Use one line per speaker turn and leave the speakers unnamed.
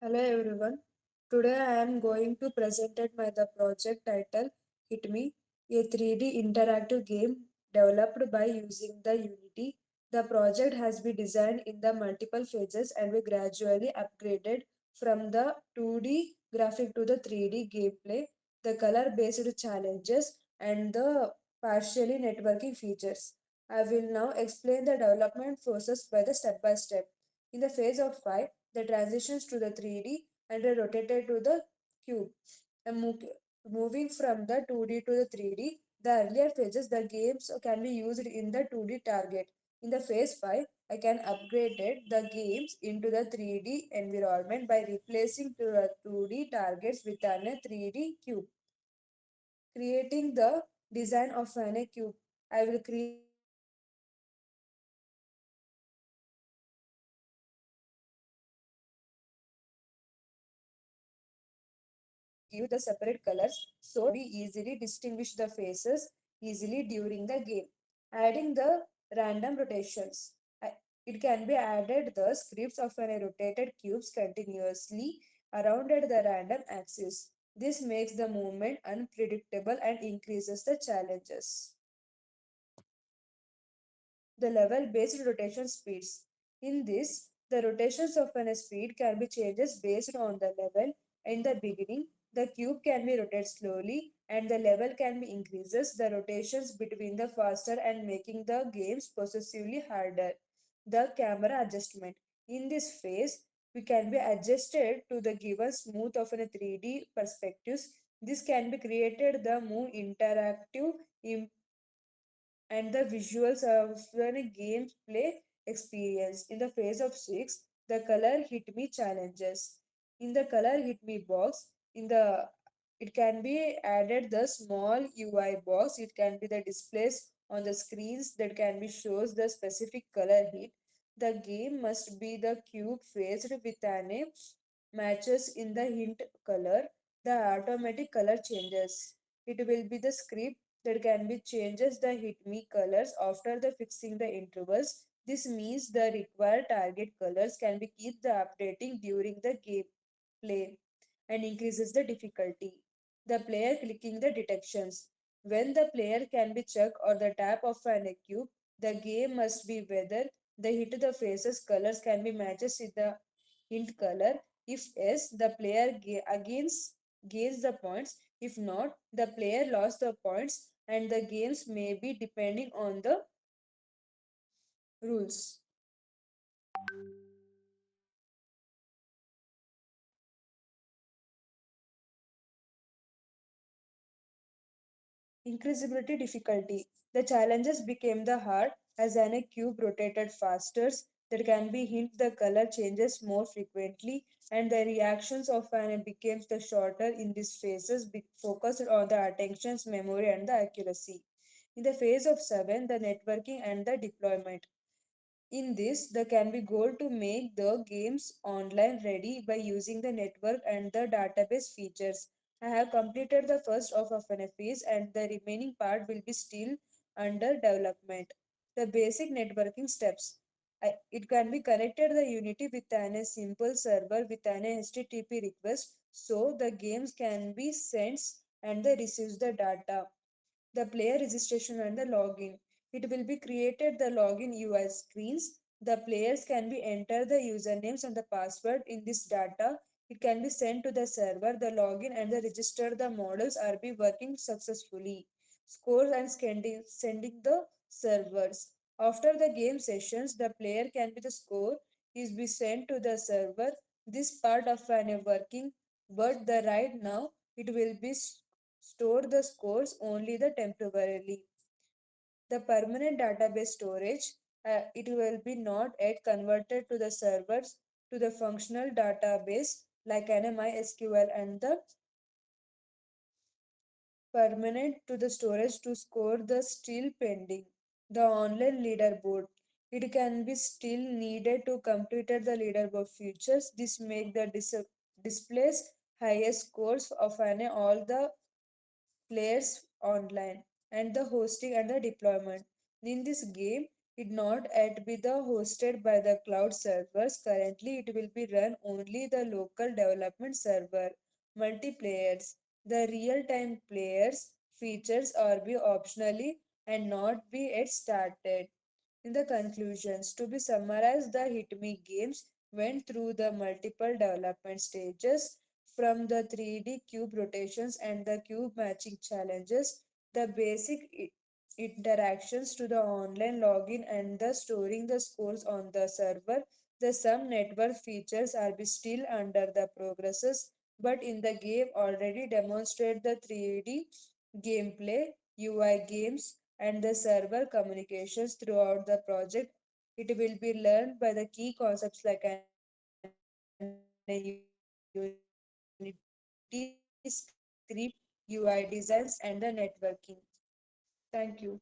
Hello everyone. Today I am going to present my the project title HitMe, a 3D interactive game developed by using the Unity. The project has been designed in the multiple phases and we gradually upgraded from the 2D graphic to the 3D gameplay, the color based challenges and the partially networking features. I will now explain the development process by the step by step. In the phase of 5, the transitions to the 3D and are rotated to the cube. And moving from the 2D to the 3D, the earlier phases, the games can be used in the 2D target. In the phase 5, I can upgrade the games into the 3D environment by replacing the 2D targets with a 3D cube. Creating the design of an cube. I will create the cube using the backend and give the separate colors so be easily distinguish the faces easily during the game. Adding the random rotations. It can be added the scripts of an rotated cubes continuously around at the random axis. This makes the movement unpredictable and increases the challenges. The level based rotation speeds. In this, the rotations of an speed can be changes based on the level. In the beginning, the cube can be rotated slowly and the level can be increases the rotations between the faster and making the games possessively harder. The camera adjustment. In this phase, we can be adjusted to the given smooth of a 3D perspectives. This can be created the more interactive and the visuals of the gameplay experience. In the phase of 6, the color hit me challenges. In the color hit me box, in the it can be added the small UI box. It can be the displays on the screens that can be shows the specific color hit. The game must be the cube faced with an matches in the hint color. The automatic color changes. It will be the script that can be changes the hit me colors after the fixing the intervals. This means the required target colors can be keep the updating during the gameplay and increases the difficulty. The player clicking the detections. When the player can be check or the tap of an cube, the game must be whether the hit the faces colors can be matches with the hint color. If yes, the player against gains the points. If not, the player lost the points and the games may be depending on the rules. Increasability difficulty. The challenges became the hard as an a cube rotated faster that can be hint the color changes more frequently and the reactions of an became the shorter in these phases focused on the attention's memory and the accuracy. In the phase of 7, the networking and the deployment. In this, the can be goal to make the games online ready by using the network and the database features. I have completed the first of an phase and the remaining part will be still under development. The basic networking steps. It can be connected the Unity with a simple server with an HTTP request so the games can be sent and the receives the data. The player registration and the login. It will be created the login UI screens. The players can be enter the usernames and the password in this data. It can be sent to the server. The login and the register the models are be working successfully. Scores and sending the servers. After the game sessions, the player can be the score is be sent to the server. This part of an working, but the right now it will be store the scores only the temporarily. The permanent database storage, it will be not yet converted to the servers to the functional database like an MySQL and the permanent to the storage to score the still pending. The online leaderboard. It can be still needed to complete the leaderboard features. This make the displays highest scores of all the players online and the hosting and the deployment. In this game, It not at be the hosted by the cloud servers. Currently, it will be run only the local development server, multiplayers. The real-time players features are be optionally and not be yet started. In the conclusions, to be summarized, the HitMe games went through the multiple development stages from the 3D cube rotations and the cube matching challenges, the basic interactions to the online login and the storing the scores on the server. The some network features are be still under the progresses, but in the game already demonstrate the 3D gameplay, UI games, and the server communications throughout the project. It will be learned by the key concepts like an Unity script, UI designs, and the networking. Thank you.